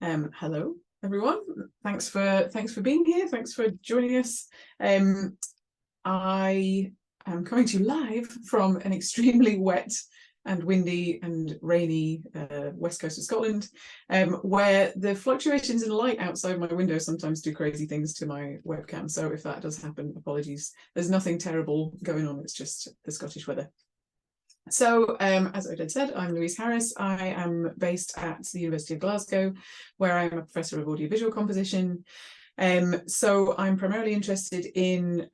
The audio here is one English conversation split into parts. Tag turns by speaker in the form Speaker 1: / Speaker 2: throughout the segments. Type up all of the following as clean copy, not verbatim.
Speaker 1: Hello, everyone. Thanks for being here. Thanks for joining us. I am coming to you live from an extremely wet and windy and rainy west coast of Scotland, where the fluctuations in light outside my window sometimes do crazy things to my webcam. So if that does happen, apologies. There's nothing terrible going on. It's just the Scottish weather. So, as I had said, I'm Louise Harris. I am based at the University of Glasgow, where I'm a professor of audiovisual composition. So I'm primarily interested in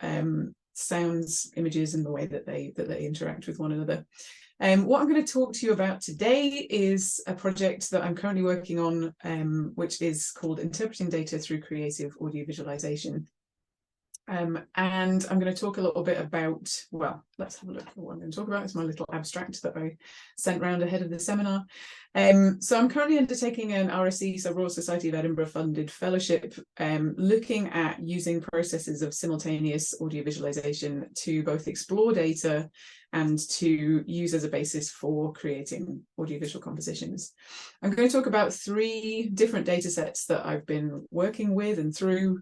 Speaker 1: sounds, images, and the way that they interact with one another. What I'm going to talk to you about today is a project that I'm currently working on, which is called Interpreting Data Through Creative Audiovisualisation. And I'm going to talk a little bit about, well, let's have a look at what I'm going to talk about. It's my little abstract that I sent round ahead of the seminar. So I'm currently undertaking an RSE, so Royal Society of Edinburgh funded fellowship, looking at using processes of simultaneous audiovisualisation to both explore data and to use as a basis for creating audiovisual compositions. I'm going to talk about 3 different data sets that I've been working with and through,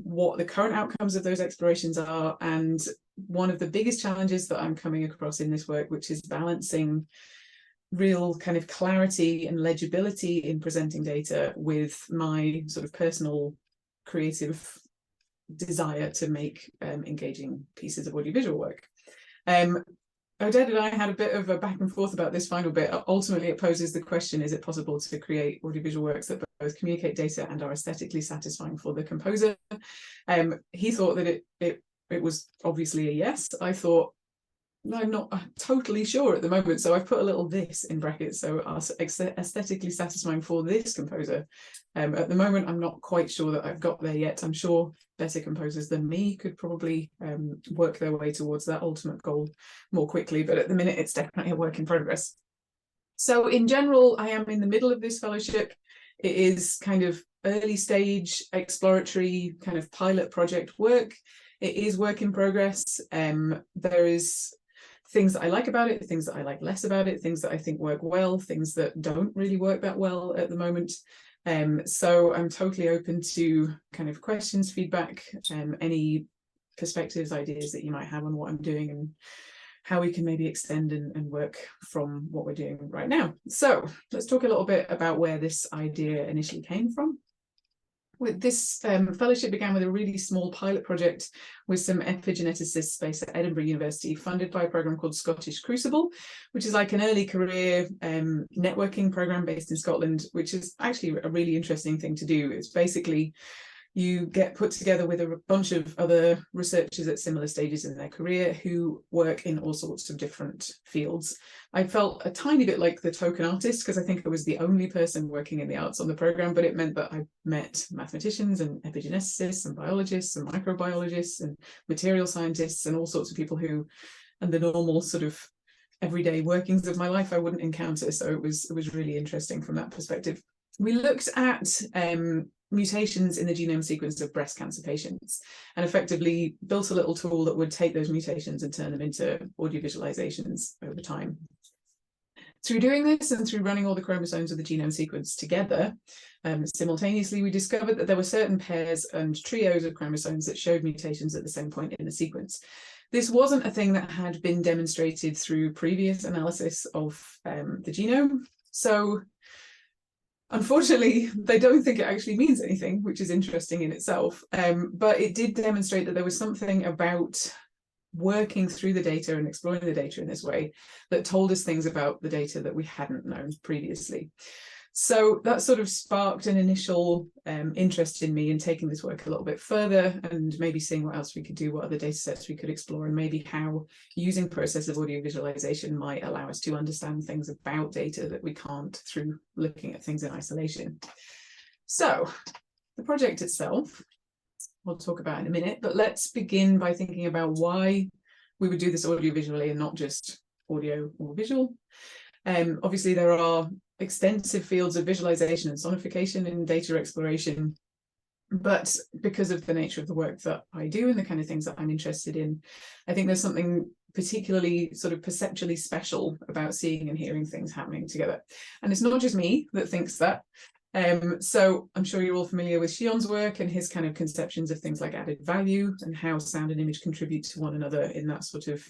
Speaker 1: what the current outcomes of those explorations are, and one of the biggest challenges that I'm coming across in this work, which is balancing real kind of clarity and legibility in presenting data with my sort of personal creative desire to make engaging pieces of audiovisual work. Odette and I had a bit of a back and forth about this final bit. Ultimately, it poses the question, is it possible to create audiovisual works that both communicate data and are aesthetically satisfying for the composer? He thought that it was obviously a yes. I thought, no, I'm not totally sure at the moment. So I've put a little this in brackets. So aesthetically satisfying for this composer. At the moment, I'm not quite sure that I've got there yet. I'm sure better composers than me could probably work their way towards that ultimate goal more quickly. But at the minute, it's definitely a work in progress. So in general, I am in the middle of this fellowship. It is kind of early stage exploratory kind of pilot project work. It is work in progress. There is things that I like about it, things that I like less about it, things that I think work well, things that don't really work that well at the moment. So I'm totally open to kind of questions, feedback, any perspectives, ideas that you might have on what I'm doing and how we can maybe extend and work from what we're doing right now. So let's talk a little bit about where this idea initially came from. With this fellowship began with a really small pilot project with some epigeneticists based at Edinburgh University, funded by a program called Scottish Crucible, which is like an early career networking program based in Scotland, which is actually a really interesting thing to do. It's basically you get put together with a bunch of other researchers at similar stages in their career who work in all sorts of different fields. I felt a tiny bit like the token artist because I think I was the only person working in the arts on the program, but it meant that I met mathematicians and epigeneticists and biologists and microbiologists and material scientists and all sorts of people who, and the normal sort of everyday workings of my life I wouldn't encounter. So it was really interesting from that perspective. We looked at mutations in the genome sequence of breast cancer patients and effectively built a little tool that would take those mutations and turn them into audio visualizations over time. Through doing this and through running all the chromosomes of the genome sequence together, simultaneously, we discovered that there were certain pairs and trios of chromosomes that showed mutations at the same point in the sequence. This wasn't a thing that had been demonstrated through previous analysis of the genome. So unfortunately, they don't think it actually means anything, which is interesting in itself. But it did demonstrate that there was something about working through the data and exploring the data in this way that told us things about the data that we hadn't known previously. So that sort of sparked an initial interest in me in taking this work a little bit further and maybe seeing what else we could do, what other data sets we could explore, and maybe how using process of audio visualization might allow us to understand things about data that we can't through looking at things in isolation. So the project itself, we'll talk about in a minute, but let's begin by thinking about why we would do this audio visually and not just audio or visual. Obviously, there are extensive fields of visualization and sonification in data exploration, but because of the nature of the work that I do and the kind of things that I'm interested in, I think there's something particularly sort of perceptually special about seeing and hearing things happening together. And it's not just me that thinks that. So I'm sure you're all familiar with Sion's work and his kind of conceptions of things like added value and how sound and image contribute to one another in that sort of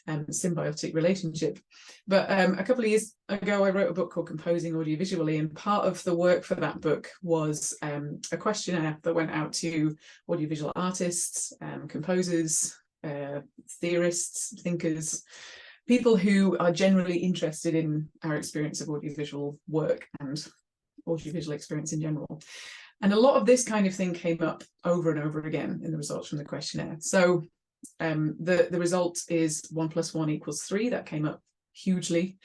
Speaker 1: symbiotic relationship. But a couple of years ago, I wrote a book called Composing Audiovisually, and part of the work for that book was a questionnaire that went out to audiovisual artists, composers, theorists, thinkers, people who are generally interested in our experience of audiovisual work and audiovisual experience in general. And a lot of this kind of thing came up over and over again in the results from the questionnaire. So the result is 1 + 1 = 3. That came up hugely.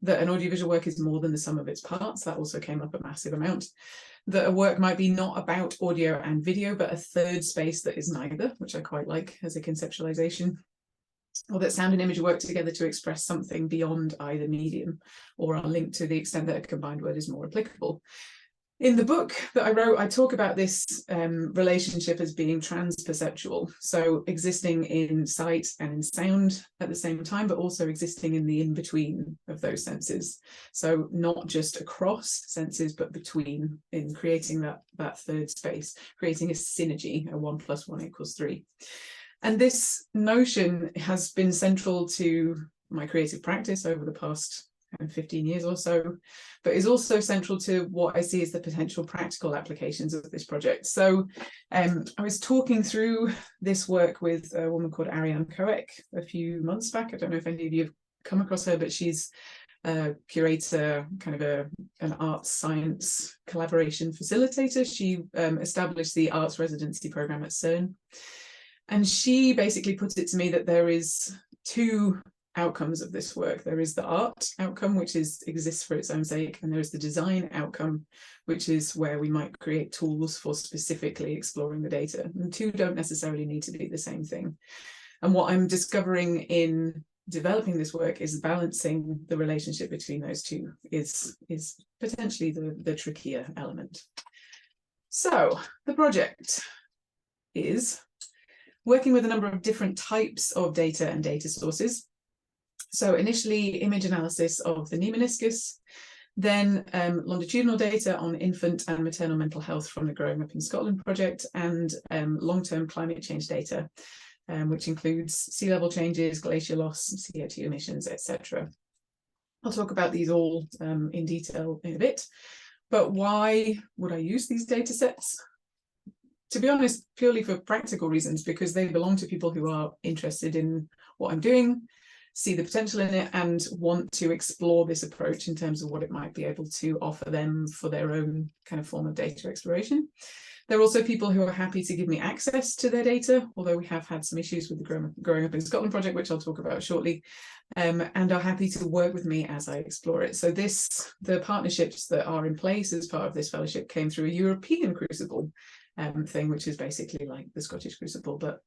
Speaker 1: That an audiovisual work is more than the sum of its parts. That also came up a massive amount. That a work might be not about audio and video, but a third space that is neither, which I quite like as a conceptualization. Or that sound and image work together to express something beyond either medium, or are linked to the extent that a combined word is more applicable. In the book that I wrote, I talk about this relationship as being transperceptual, so existing in sight and in sound at the same time, but also existing in the in-between of those senses. So not just across senses, but between, in creating that third space, creating a synergy, a 1 + 1 = 3. And this notion has been central to my creative practice over the past 15 years or so, but is also central to what I see as the potential practical applications of this project. So I was talking through this work with a woman called Ariane Koek a few months back. I don't know if any of you have come across her, but she's a curator, kind of an arts science collaboration facilitator. She established the arts residency program at CERN. And she basically put it to me that there is two outcomes of this work. There is the art outcome, which exists for its own sake, and there is the design outcome, which is where we might create tools for specifically exploring the data. And the two don't necessarily need to be the same thing. And what I'm discovering in developing this work is balancing the relationship between those two is potentially the trickier element. So the project is working with a number of different types of data and data sources. So initially image analysis of the knee meniscus, then longitudinal data on infant and maternal mental health from the Growing Up in Scotland project, and long-term climate change data, which includes sea level changes, glacier loss, CO2 emissions, etc. I'll talk about these all in detail in a bit, but why would I use these data sets? To be honest, purely for practical reasons, because they belong to people who are interested in what I'm doing, see the potential in it, and want to explore this approach in terms of what it might be able to offer them for their own kind of form of data exploration. There are also people who are happy to give me access to their data, although we have had some issues with the Growing Up in Scotland project, which I'll talk about shortly, and are happy to work with me as I explore it. So the partnerships that are in place as part of this fellowship came through a European Crucible thing, which is basically like the Scottish Crucible, but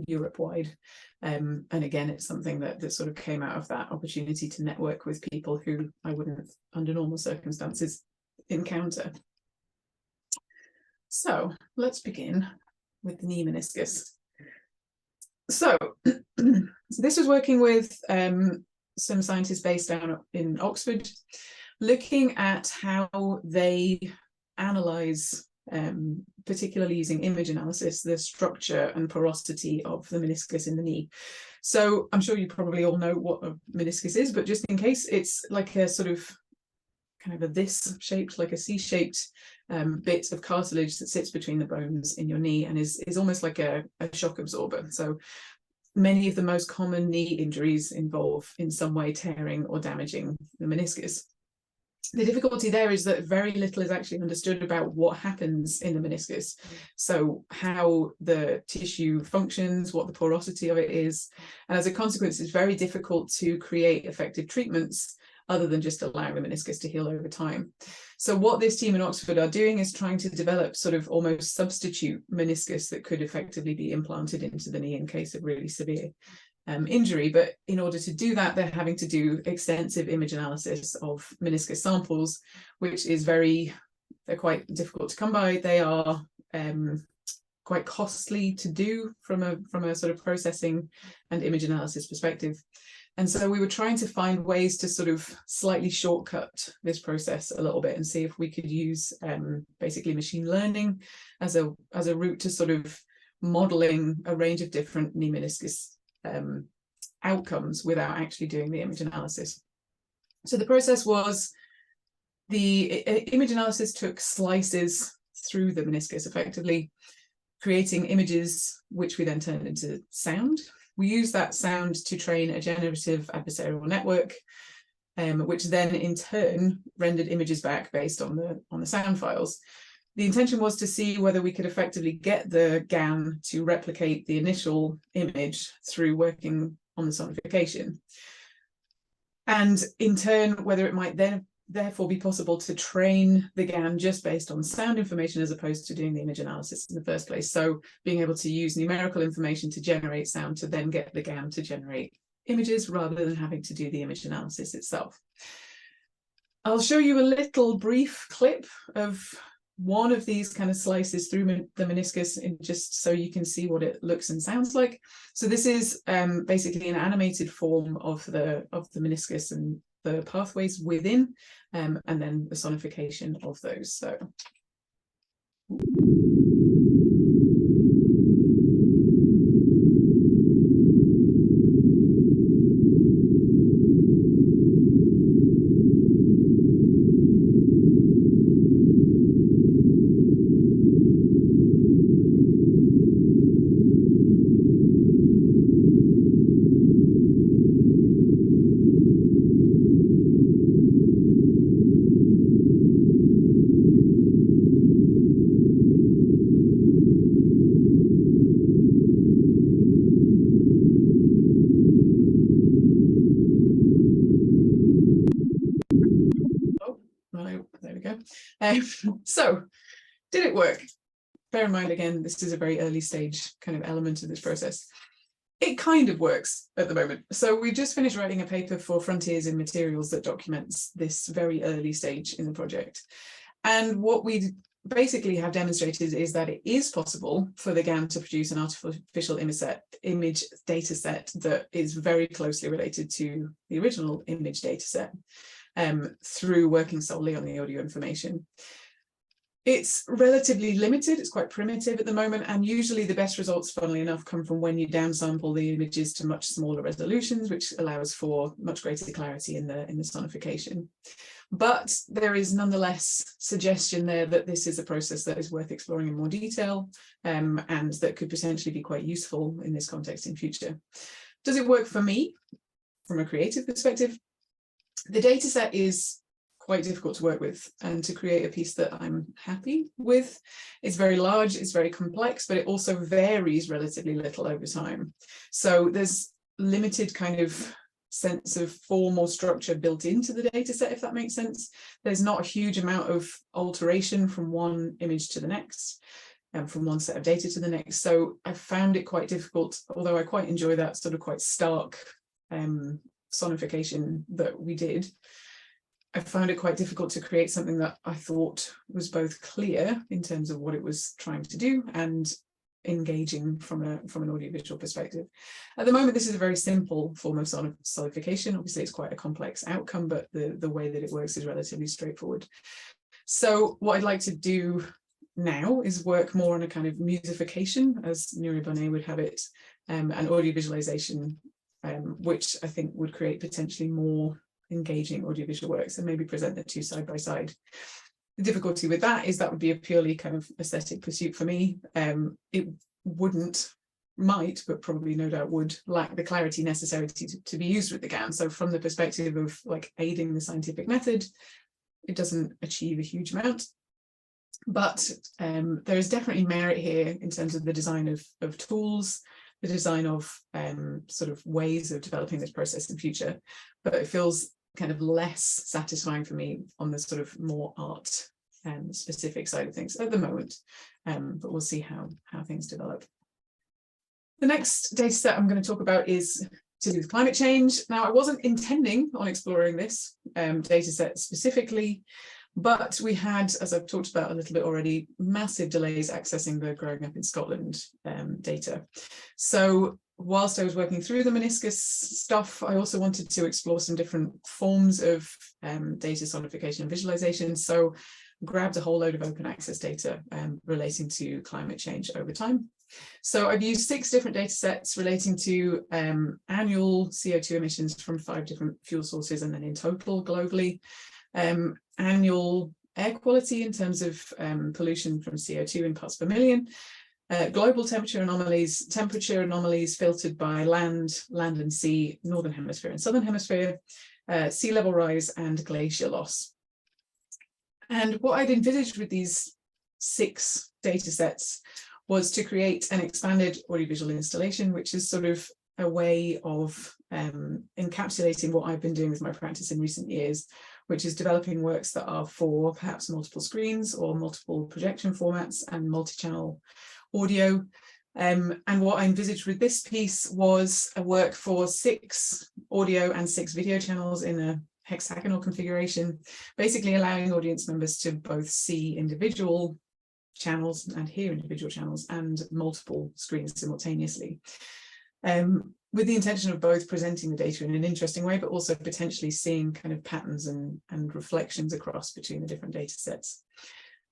Speaker 1: Europe-wide. And again, it's something that sort of came out of that opportunity to network with people who I wouldn't, under normal circumstances, encounter. So let's begin with the knee meniscus. So this was working with some scientists based down in Oxford, looking at how they analyze, particularly using image analysis, the structure and porosity of the meniscus in the knee. So I'm sure you probably all know what a meniscus is, but just in case, it's like a sort of kind of a this-shaped, like a C-shaped bit of cartilage that sits between the bones in your knee and is almost like a shock absorber. So many of the most common knee injuries involve in some way tearing or damaging the meniscus. The difficulty there is that very little is actually understood about what happens in the meniscus. So how the tissue functions, what the porosity of it is. And as a consequence, it's very difficult to create effective treatments other than just allowing the meniscus to heal over time. So what this team in Oxford are doing is trying to develop sort of almost substitute meniscus that could effectively be implanted into the knee in case of really severe injury. But in order to do that, they're having to do extensive image analysis of meniscus samples, which is they're quite difficult to come by. They are quite costly to do from a sort of processing and image analysis perspective. And so we were trying to find ways to sort of slightly shortcut this process a little bit and see if we could use basically machine learning as a route to sort of modeling a range of different knee meniscus outcomes without actually doing the image analysis. So the process was the image analysis took slices through the meniscus, effectively creating images which we then turned into sound. We use that sound to train a generative adversarial network, which then in turn rendered images back based on the sound files. The intention was to see whether we could effectively get the GAN to replicate the initial image through working on the sonification. And in turn, whether it might then therefore be possible to train the GAN just based on sound information as opposed to doing the image analysis in the first place. So being able to use numerical information to generate sound to then get the GAN to generate images rather than having to do the image analysis itself. I'll show you a little brief clip of one of these kind of slices through the meniscus, just so you can see what it looks and sounds like. So this is basically an animated form of the meniscus and the pathways within, and then the sonification of those. So. There we go. So, did it work? Bear in mind, again, this is a very early stage kind of element of this process. It kind of works at the moment. So we just finished writing a paper for Frontiers in Materials that documents this very early stage in the project. And what we basically have demonstrated is that it is possible for the GAN to produce an artificial image data set that is very closely related to the original image data set. Through working solely on the audio information. It's relatively limited, it's quite primitive at the moment, and usually the best results, funnily enough, come from when you downsample the images to much smaller resolutions, which allows for much greater clarity in the sonification. But there is nonetheless suggestion there that this is a process that is worth exploring in more detail, and that could potentially be quite useful in this context in future. Does it work for me from a creative perspective? The data set is quite difficult to work with, and to create a piece that I'm happy with. It's very large, it's very complex, but it also varies relatively little over time. So there's limited kind of sense of form or structure built into the data set, if that makes sense. There's not a huge amount of alteration from one image to the next, and from one set of data to the next. So I found it quite difficult, although I quite enjoy that sort of quite stark sonification that we did. I found it quite difficult to create something that I thought was both clear in terms of what it was trying to do and engaging from an audiovisual perspective. At the moment, this is a very simple form of sonification. Obviously, it's quite a complex outcome, but the way that it works is relatively straightforward. So what I'd like to do now is work more on a kind of musification, as Nuri Bonet would have it, and audiovisualization, which I think would create potentially more engaging audiovisual works, and maybe present the two side by side. The difficulty with that is that would be a purely kind of aesthetic pursuit for me. It might, but probably no doubt would lack the clarity necessary to be used with the GAN. So from the perspective of like aiding the scientific method, it doesn't achieve a huge amount. But there is definitely merit here in terms of the design of tools, the design of sort of ways of developing this process in future. But it feels kind of less satisfying for me on the sort of more art specific side of things at the moment. But we'll see how things develop. The next data set I'm going to talk about is to do with climate change. Now, I wasn't intending on exploring this data set specifically, but we had, as I've talked about a little bit already, massive delays accessing the Growing Up in Scotland data. So whilst I was working through the meniscus stuff, I also wanted to explore some different forms of data sonification and visualization. So grabbed a whole load of open access data relating to climate change over time. So I've used 6 different data sets relating to annual CO2 emissions from 5 different fuel sources, and then in total globally, annual air quality in terms of pollution from CO2 in parts per million, global temperature anomalies filtered by land and sea, northern hemisphere and southern hemisphere, sea level rise and glacier loss. And what I'd envisaged with these 6 data sets was to create an expanded audiovisual installation, which is sort of a way of encapsulating what I've been doing with my practice in recent years, which is developing works that are for perhaps multiple screens or multiple projection formats and multi-channel audio. And what I envisaged with this piece was a work for 6 audio and 6 video channels in a hexagonal configuration, basically allowing audience members to both see individual channels and hear individual channels and multiple screens simultaneously, with the intention of both presenting the data in an interesting way, but also potentially seeing kind of patterns and reflections across between the different data sets.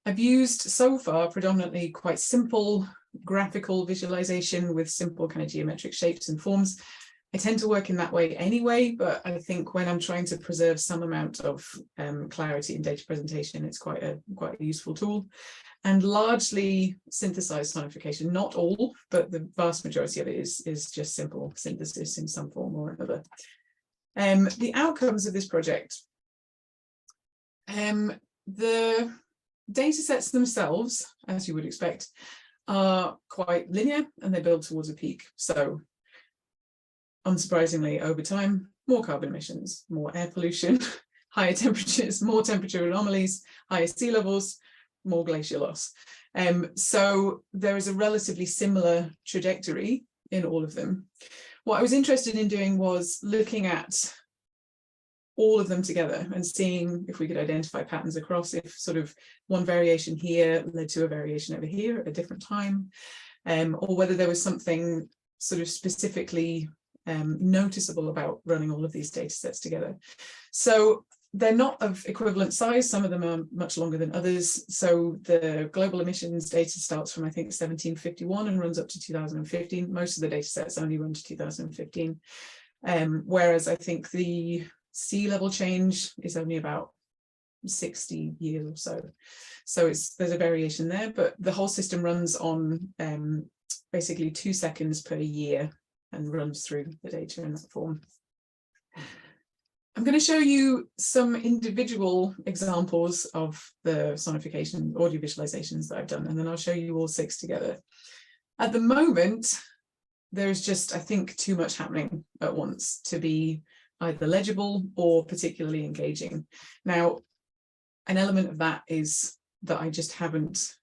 Speaker 1: I've used so far predominantly quite simple graphical visualization with simple kind of geometric shapes and forms. I tend to work in that way anyway, but I think when I'm trying to preserve some amount of clarity in data presentation, it's quite a useful tool. And largely synthesized sonification, not all, but the vast majority of it is just simple synthesis in some form or another. The outcomes of this project, the data sets themselves, as you would expect, are quite linear and they build towards a peak. So unsurprisingly, over time, more carbon emissions, more air pollution, higher temperatures, more temperature anomalies, higher sea levels, more glacier loss. So there is a relatively similar trajectory in all of them. What I was interested in doing was looking at all of them together and seeing if we could identify patterns across, if sort of one variation here led to a variation over here at a different time, or whether there was something sort of specifically noticeable about running all of these data sets together. So they're not of equivalent size. Some of them are much longer than others. So the global emissions data starts from, I think, 1751 and runs up to 2015. Most of the data sets only run to 2015. Whereas I think the sea level change is only about 60 years or so. So there's a variation there, but the whole system runs on basically 2 seconds per year and runs through the data in that form. I'm going to show you some individual examples of the sonification audio visualizations that I've done, and then I'll show you all 6 together. At the moment, there's just, I think, too much happening at once to be either legible or particularly engaging. Now, an element of that is that I just haven't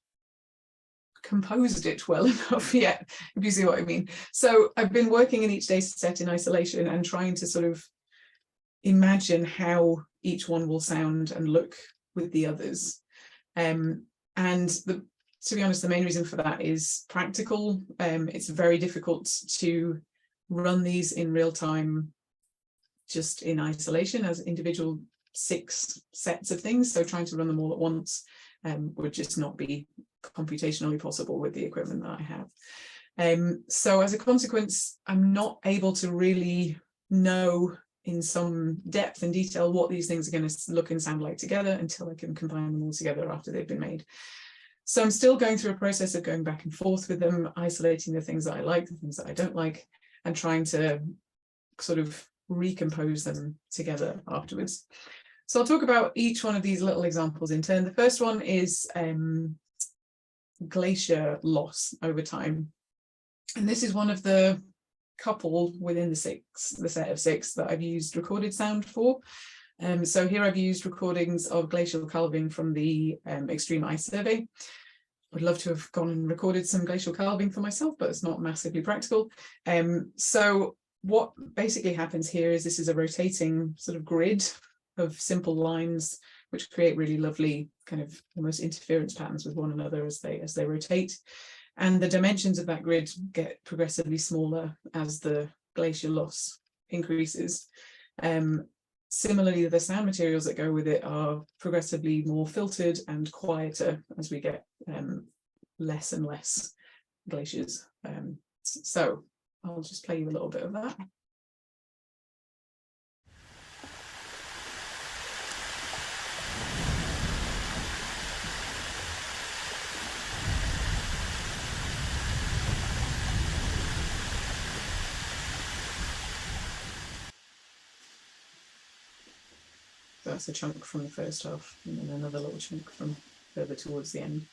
Speaker 1: composed it well enough yet, if you see what I mean. So I've been working in each data set in isolation and trying to sort of imagine how each one will sound and look with the others. To be honest, the main reason for that is practical. It's very difficult to run these in real time, just in isolation as individual 6 sets of things. So trying to run them all at once would just not be computationally possible with the equipment that I have. So as a consequence, I'm not able to really know in some depth and detail what these things are going to look and sound like together until I can combine them all together after they've been made. So I'm still going through a process of going back and forth with them, isolating the things that I like, the things that I don't like, and trying to sort of recompose them together afterwards. So I'll talk about each one of these little examples in turn. The first one is glacier loss over time. And this is one of the couple within the set of 6 that I've used recorded sound for. So here I've used recordings of glacial calving from the Extreme Ice Survey. Would love to have gone and recorded some glacial calving for myself, but it's not massively practical. So what basically happens here is this is a rotating sort of grid of simple lines which create really lovely kind of almost interference patterns with one another as they rotate. And the dimensions of that grid get progressively smaller as the glacier loss increases. Similarly, the sound materials that go with it are progressively more filtered and quieter as we get less and less glaciers. So I'll just play you a little bit of that. That's a chunk from the first half, and then another little chunk from further towards the end.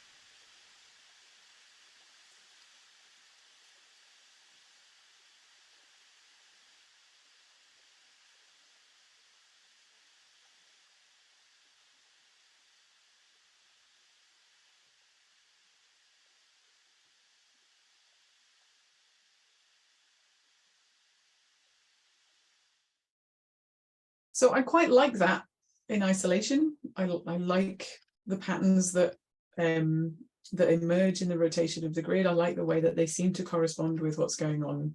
Speaker 1: So I quite like that in isolation. I like the patterns that that emerge in the rotation of the grid. I like the way that they seem to correspond with what's going on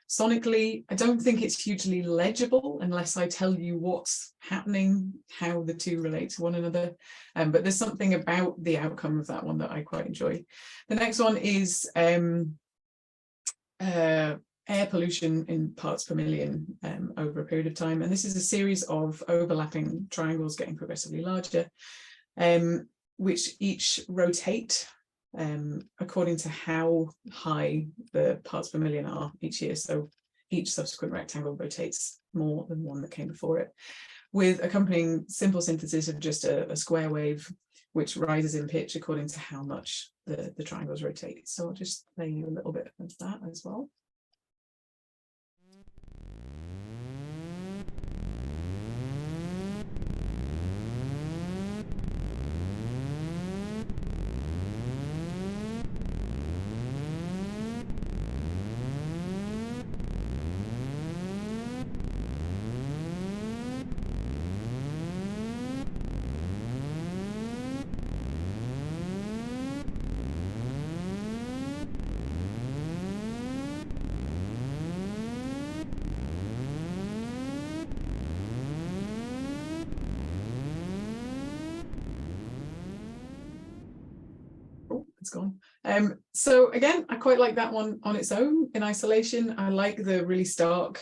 Speaker 1: sonically. I don't think it's hugely legible unless I tell you what's happening, how the two relate to one another. But there's something about the outcome of that one that I quite enjoy. The next one is air pollution in parts per million over a period of time. And this is a series of overlapping triangles getting progressively larger, which each rotate according to how high the parts per million are each year. So each subsequent rectangle rotates more than one that came before it, with accompanying simple synthesis of just a square wave, which rises in pitch according to how much the triangles rotate. So I'll just play you a little bit of that as well. It's gone. So again, I quite like that one on its own in isolation. I like the really stark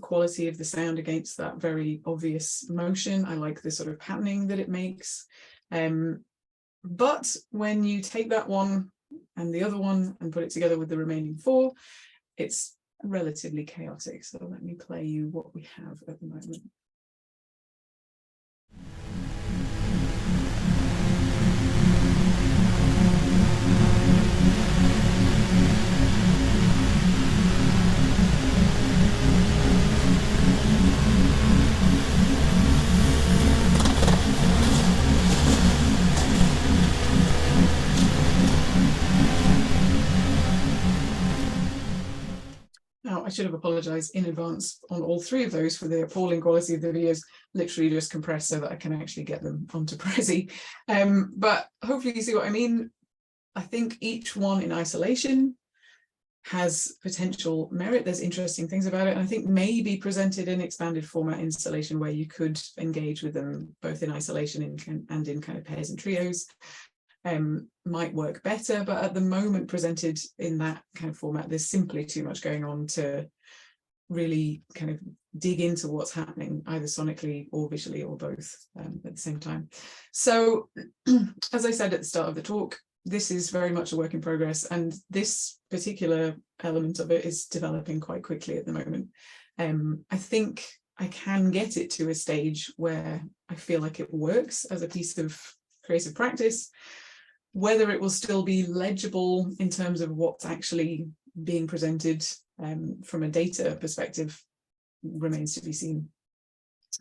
Speaker 1: quality of the sound against that very obvious motion. I like the sort of patterning that it makes. But when you take that one and the other one and put it together with the remaining four, it's relatively chaotic. So let me play you what we have at the moment. Now, I should have apologized in advance on all three of those for the appalling quality of the videos, literally just compressed so that I can actually get them onto Prezi. But hopefully you see what I mean. I think each one in isolation has potential merit. There's interesting things about it. And I think maybe presented in expanded format installation where you could engage with them both in isolation and in kind of pairs and trios. Might work better, but at the moment presented in that kind of format, there's simply too much going on to really kind of dig into what's happening either sonically or visually or both at the same time. So as I said at the start of the talk, this is very much a work in progress, and this particular element of it is developing quite quickly at the moment. I think I can get it to a stage where I feel like it works as a piece of creative practice. Whether it will still be legible in terms of what's actually being presented from a data perspective remains to be seen.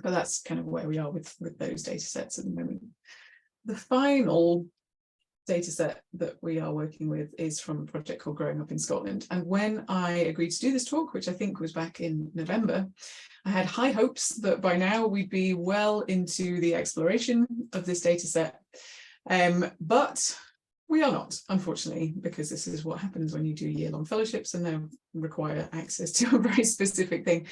Speaker 1: But that's kind of where we are with those data sets at the moment. The final data set that we are working with is from a project called Growing Up in Scotland. And when I agreed to do this talk, which I think was back in November, I had high hopes that by now we'd be well into the exploration of this data set. But We are not, unfortunately, because this is what happens when you do year-long fellowships and they require access to a very specific thing.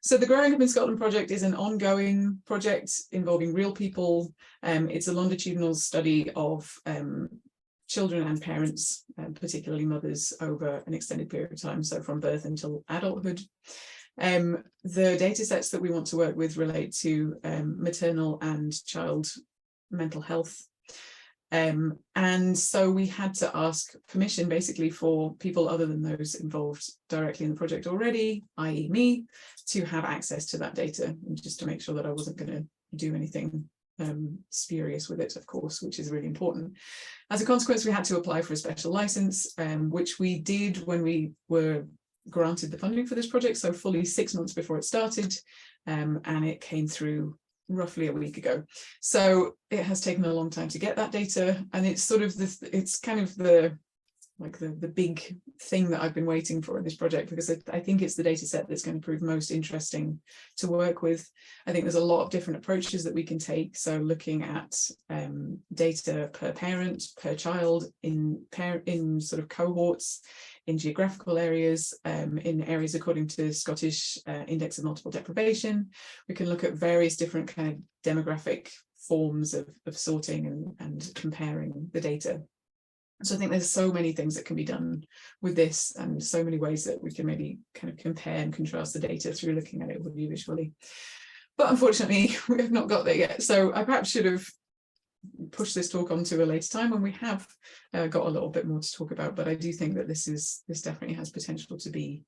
Speaker 1: So the Growing Up in Scotland project is an ongoing project involving real people. It's a longitudinal study of children and parents, particularly mothers, over an extended period of time, so from birth until adulthood. The data sets that we want to work with relate to maternal and child mental health. And so we had to ask permission basically for people other than those involved directly in the project already, i.e. me, to have access to that data, and just to make sure that I wasn't going to do anything spurious with it, of course, which is really important. As a consequence, we had to apply for a special license, which we did when we were granted the funding for this project, so fully 6 months before it started, and it came through roughly a week ago. So it has taken a long time to get that data, and it's sort of this, it's kind of the big thing that I've been waiting for in this project, because I think it's the data set that's going to prove most interesting to work with. I think there's a lot of different approaches that we can take. So looking at data per parent, per child, in sort of cohorts, in geographical areas, in areas according to the Scottish Index of Multiple Deprivation. We can look at various different kind of demographic forms of sorting and comparing the data. So I think there's so many things that can be done with this, and so many ways that we can maybe kind of compare and contrast the data through looking at it audiovisually. But unfortunately, we have not got there yet. So I perhaps should have pushed this talk on to a later time when we have got a little bit more to talk about. But I do think that this definitely has potential to be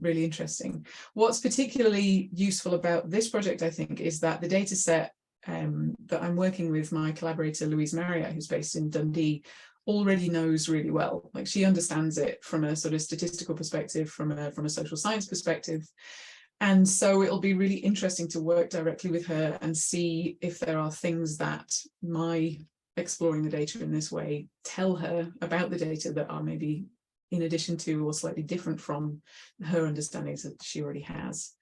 Speaker 1: really interesting. What's particularly useful about this project, I think, is that the data set that I'm working with my collaborator, Louise, who's based in Dundee, already knows really well. Like, she understands it from a sort of statistical perspective, from a social science perspective. And so it'll be really interesting to work directly with her and see if there are things that my exploring the data in this way tell her about the data that are maybe in addition to or slightly different from her understandings that she already has.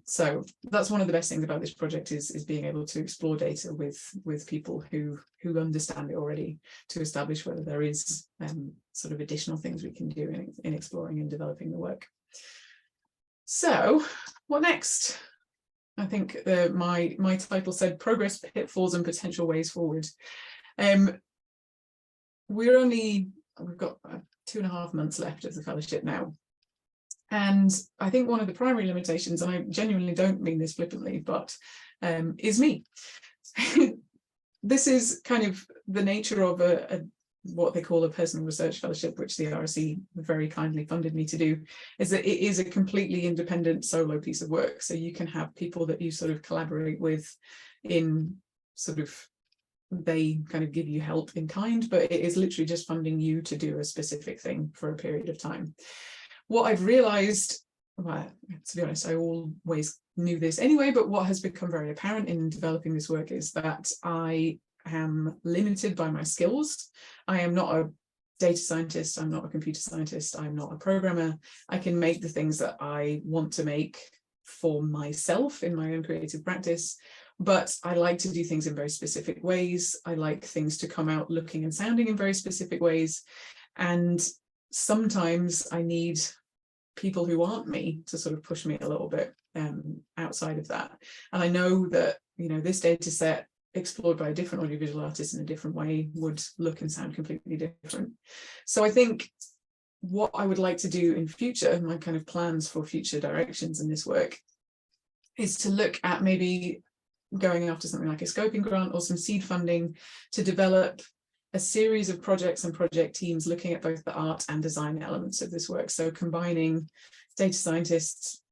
Speaker 1: So that's one of the best things about this project is being able to explore data with people who understand it already, to establish whether there is sort of additional things we can do in exploring and developing the work. So what next? I think my title said Progress, Pitfalls and Potential Ways Forward. We've got 2.5 months left of the fellowship now. And I think one of the primary limitations, and I genuinely don't mean this flippantly, but is me. This is kind of the nature of what they call a personal research fellowship, which the RSE very kindly funded me to do, is that it is a completely independent solo piece of work. So you can have people that you sort of collaborate with in sort of, they kind of give you help in kind, but it is literally just funding you to do a specific thing for a period of time. What I've realized, well, to be honest, I always knew this anyway, but what has become very apparent in developing this work is that I am limited by my skills. I am not a data scientist, I'm not a computer scientist, I'm not a programmer. I can make the things that I want to make for myself in my own creative practice, but I like to do things in very specific ways. I like things to come out looking and sounding in very specific ways. And sometimes I need people who aren't me to sort of push me a little bit outside of that. And I know that, you know, this data set explored by a different audiovisual artist in a different way would look and sound completely different. So I think what I would like to do in future, my kind of plans for future directions in this work, is to look at maybe going after something like a scoping grant or some seed funding to develop a series of projects and project teams looking at both the art and design elements of this work. So combining data scientists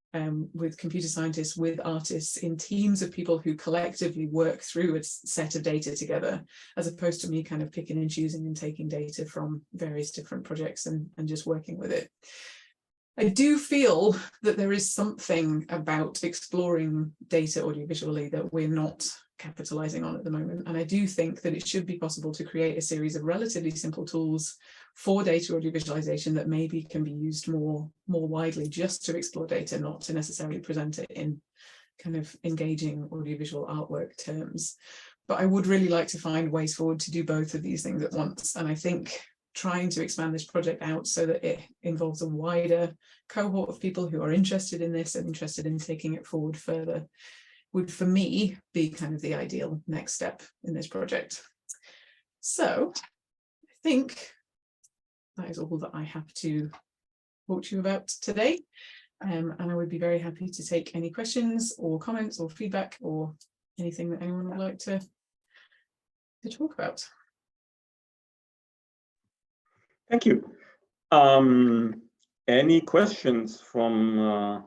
Speaker 1: with computer scientists, with artists, in teams of people who collectively work through a set of data together, as opposed to me kind of picking and choosing and taking data from various different projects and just working with it. I do feel that there is something about exploring data audiovisually that we're not capitalizing on at the moment. And I do think that it should be possible to create a series of relatively simple tools for data audiovisualization that maybe can be used more widely, just to explore data, not to necessarily present it in kind of engaging audiovisual artwork terms. but I would really like to find ways forward to do both of these things at once. And I think trying to expand this project out so that it involves a wider cohort of people who are interested in this and interested in taking it forward further would, for me, be kind of the ideal next step in this project. So I think that is all that I have to talk to you about today. And I would be very happy to take any questions or comments or feedback or anything that anyone would like to talk about.
Speaker 2: Thank you. Any questions from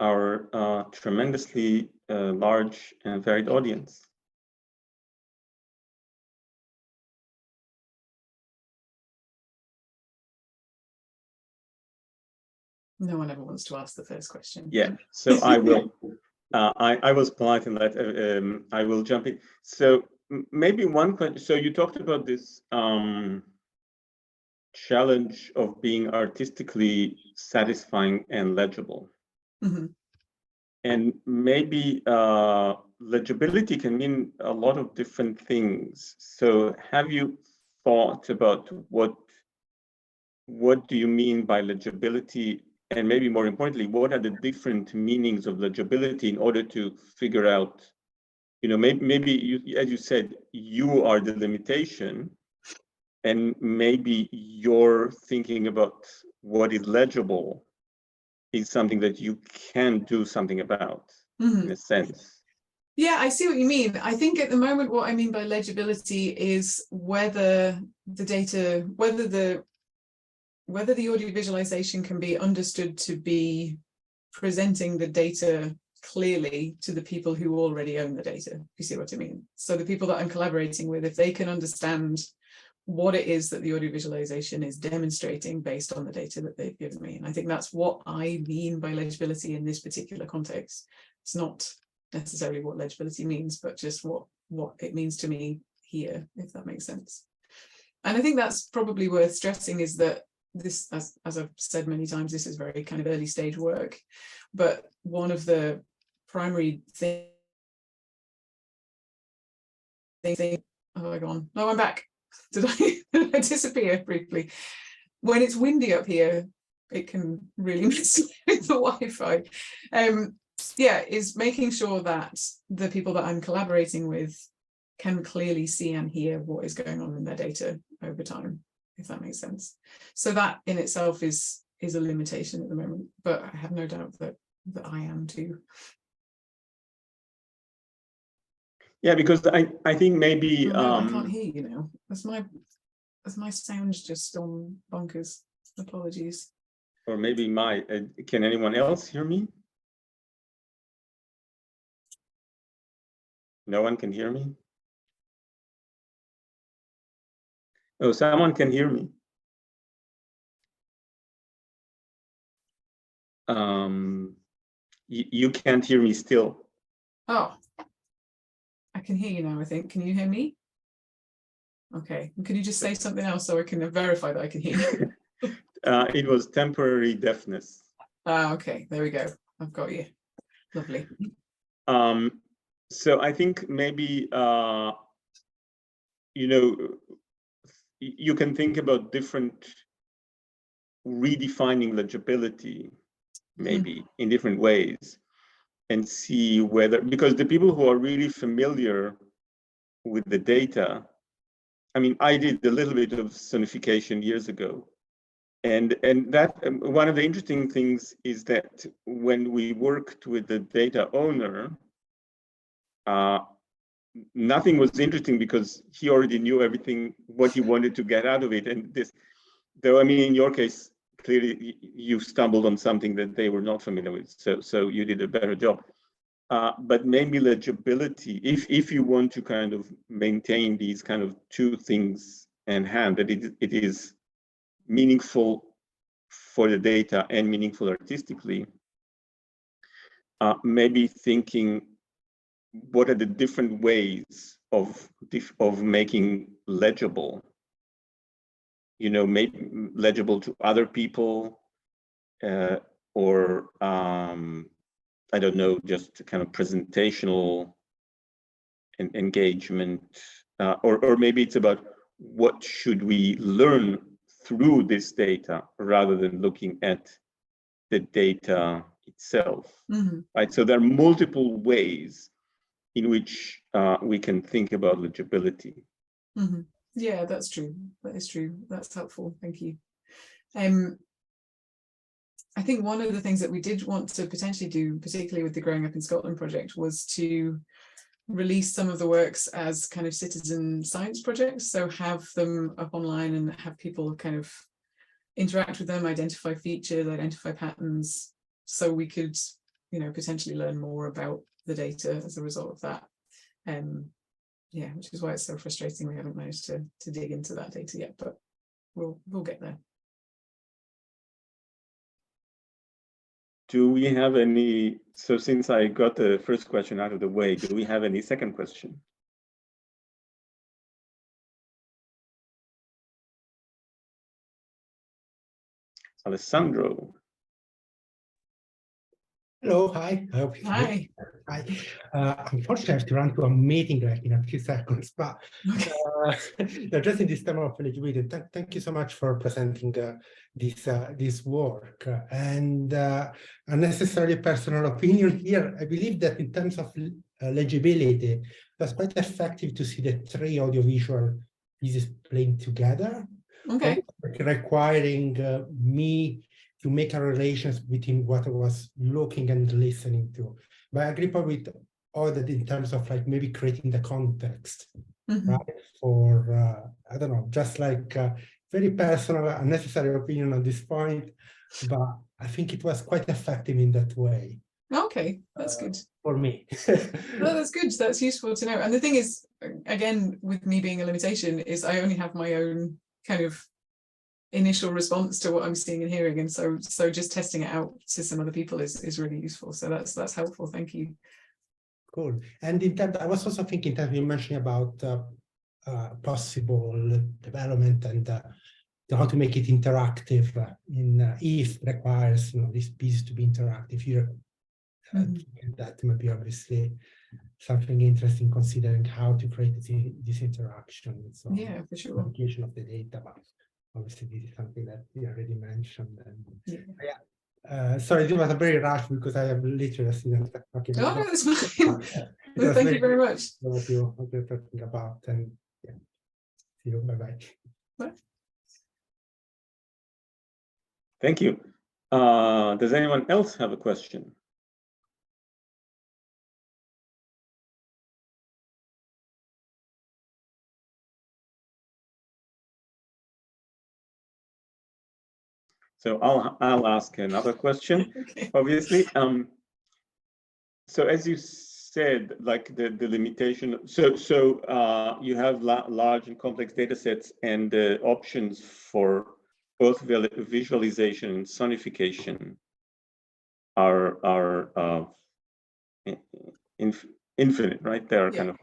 Speaker 2: our tremendously large and varied audience?
Speaker 1: No one ever wants to ask the first question.
Speaker 2: Yeah, so I will. I was polite in that. I will jump in. So maybe one question. So you talked about this challenge of being artistically satisfying and legible.
Speaker 1: Mm-hmm.
Speaker 2: And maybe legibility can mean a lot of different things. So have you thought about what do you mean by legibility? And maybe more importantly, what are the different meanings of legibility in order to figure out, you know, maybe you, as you said, you are the limitation, and maybe you're thinking about what is legible is something that you can do something about, in a sense.
Speaker 1: Yeah, I see what you mean. I think at the moment what I mean by legibility is whether the data, whether the audiovisualization can be understood to be presenting the data clearly to the people who already own the data. You see what I mean? So the people that I'm collaborating with, if they can understand what it is that the audiovisualization is demonstrating based on the data that they've given me. And I think that's what I mean by legibility in this particular context. It's not necessarily what legibility means, but just what it means to me here, if that makes sense. And I think that's probably worth stressing, is that this, as I've said many times, this is very kind of early stage work, but one of the primary things, oh, I gone? No, I'm back. Did I disappear briefly? When it's windy up here, it can really mess with the Wi-Fi. Yeah, is making sure that the people that I'm collaborating with can clearly see and hear what is going on in their data over time, if that makes sense. So that in itself is a limitation at the moment, but I have no doubt that I am too.
Speaker 2: Yeah, because I think maybe
Speaker 1: I can't hear you now. As my sound's just on bonkers. Apologies.
Speaker 2: or maybe can anyone else hear me? No one can hear me? Oh, someone can hear me. You can't hear me still.
Speaker 1: Oh, I can hear you now, I think. Can you hear me? Okay. Can you just say something else so I can verify that I can hear you?
Speaker 2: It was temporary deafness.
Speaker 1: Okay, there we go. I've got you. Lovely.
Speaker 2: So I think maybe, you know, you can think about different redefining legibility, maybe in different ways, and see whether, because the people who are really familiar with the data, I mean, I did a little bit of sonification years ago. And that one of the interesting things is that when we worked with the data owner, nothing was interesting because he already knew everything, what he wanted to get out of it. And this, though, I mean, in your case, clearly you stumbled on something that they were not familiar with. So you did a better job. But maybe legibility, if you want to kind of maintain these kind of two things in hand, that it is meaningful for the data and meaningful artistically, maybe thinking what are the different ways of making legible, you know, maybe legible to other people, or I don't know, just kind of presentational engagement, or maybe it's about what should we learn through this data rather than looking at the data itself, right? So there are multiple ways in which we can think about legibility.
Speaker 1: Yeah, that's true. That is true. That's helpful. Thank you. I think one of the things that we did want to potentially do, particularly with the Growing Up in Scotland project, was to release some of the works as kind of citizen science projects. So have them up online and have people kind of interact with them, identify features, identify patterns, so we could, you know, potentially learn more about the data as a result of that. Yeah, which is why it's so frustrating we haven't managed to dig into that data yet, but we'll get there.
Speaker 2: Do we have any, so since I got the first question out of the way, do we have any second question? Alessandro.
Speaker 3: Hello, hi. I hope you
Speaker 1: Hi.
Speaker 3: Hi. Unfortunately, I have to run to a meeting like in a few seconds, but just in this time of eligibility, thank you so much for presenting this work. And unnecessarily personal opinion here, I believe that in terms of legibility, it was quite effective to see the three audiovisual pieces playing together,
Speaker 1: Okay.
Speaker 3: requiring me to make a relations between what I was looking and listening to. But I agree with all that in terms of like maybe creating the context, right? For, I don't know, just like very personal, unnecessary opinion on this point, but I think it was quite effective in that way.
Speaker 1: Okay, that's good.
Speaker 3: For me.
Speaker 1: Well, that's good. That's useful to know. And the thing is, again, with me being a limitation, is I only have my own kind of initial response to what I'm seeing and hearing, and so just testing it out to some other people is really useful. So that's helpful. Thank you.
Speaker 3: Cool. And in terms, I was also thinking that you mentioned about possible development and how to make it interactive if it requires this piece to be interactive. Here, that might be obviously something interesting, considering how to create this interaction. So
Speaker 1: yeah, for sure.
Speaker 3: Application of the data, but obviously this is something that you already mentioned. And sorry, this was a very rush because I have literally a student talking about.
Speaker 1: Oh no, that's fine. Well, thank you very much.
Speaker 3: What you're talking about, and yeah, see you. Bye bye.
Speaker 2: Thank you. Does anyone else have a question? So I'll ask another question. Okay. Obviously. So as you said, like the limitation. So you have large and complex data sets, and the options for both visualization and sonification are infinite, right? They are kind of.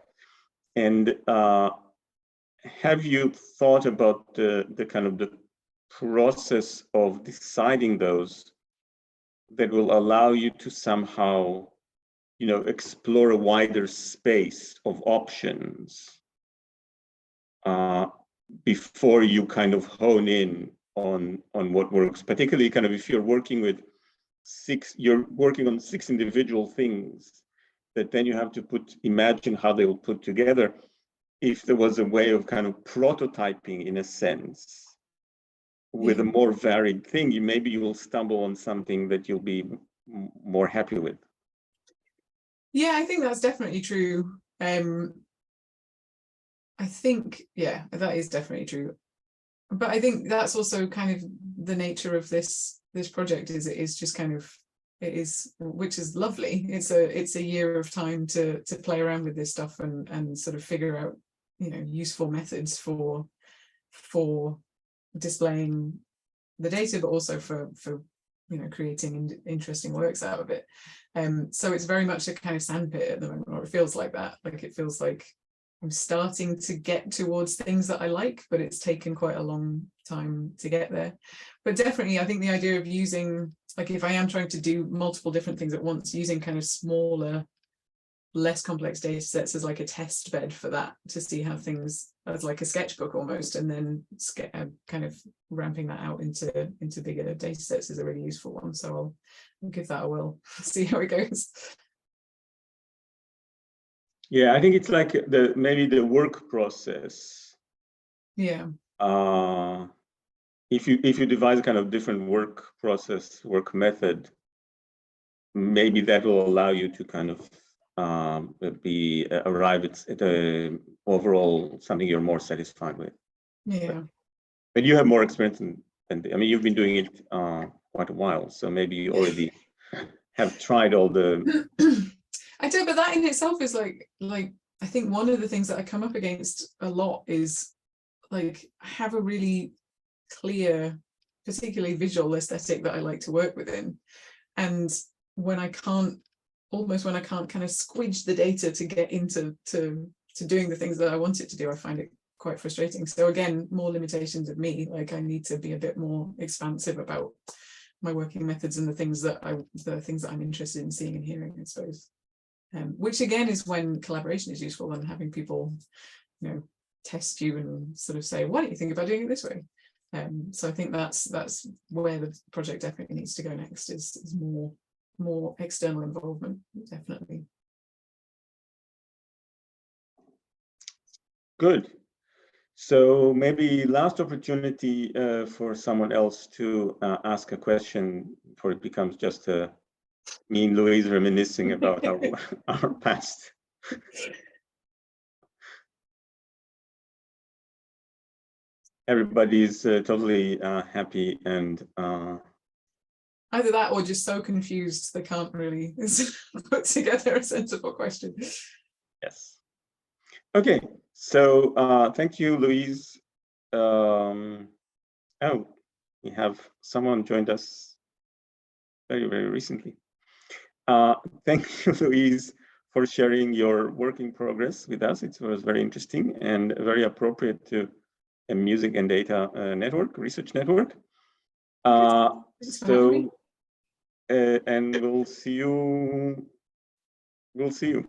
Speaker 2: And have you thought about the kind of the process of deciding those that will allow you to somehow, explore a wider space of options before you kind of hone in on what works, particularly kind of if you're working with you're working on 6 individual things that then you have to imagine how they will put together. If there was a way of kind of prototyping in a sense, with a more varied thing, maybe you will stumble on something that you'll be more happy with.
Speaker 1: Yeah, I think that's definitely true. I think, yeah, that is definitely true. But I think that's also kind of the nature of this project, is it is just kind of, which is lovely. It's a year of time to play around with this stuff and sort of figure out, useful methods for displaying the data, but also for creating interesting works out of it. So it's very much a kind of sandpit at the moment, or it feels like that. Like it feels like I'm starting to get towards things that I like, but it's taken quite a long time to get there. But definitely, I think the idea of using, like if I am trying to do multiple different things at once, using kind of smaller less complex data sets as like a test bed for that, to see how things, as like a sketchbook almost, and then kind of ramping that out into bigger data sets is a really useful one. So I'll give that a whirl, see how it goes.
Speaker 2: Yeah, I think it's like maybe the work process.
Speaker 1: Yeah.
Speaker 2: If you devise a kind of different work process, work method, maybe that will allow you to kind of arrive at a overall something you're more satisfied with.
Speaker 1: Yeah.
Speaker 2: But you have more experience than I mean, you've been doing it quite a while, so maybe you already have tried all the.
Speaker 1: I do, but that in itself is like I think one of the things that I come up against a lot is like I have a really clear, particularly visual aesthetic that I like to work within, and when I can't kind of squidge the data to get into to doing the things that I want it to do, I find it quite frustrating. So again, more limitations of me. Like I need to be a bit more expansive about my working methods and the things that I'm interested in seeing and hearing, I suppose. Which again is when collaboration is useful, and having people, you know, test you and sort of say, "Why don't you think about doing it this way?" So I think that's where the project definitely needs to go next. Is more external involvement, definitely.
Speaker 2: Good. So maybe last opportunity for someone else to ask a question before it becomes just me and Louise reminiscing about our past. Everybody's totally happy and
Speaker 1: either that or just so confused they can't really put together a sensible question.
Speaker 2: Yes. Okay. So thank you, Louise. Oh, we have someone joined us very, very recently. Thank you, Louise, for sharing your working progress with us. It was very interesting and very appropriate to a music and data research network. And we'll see you.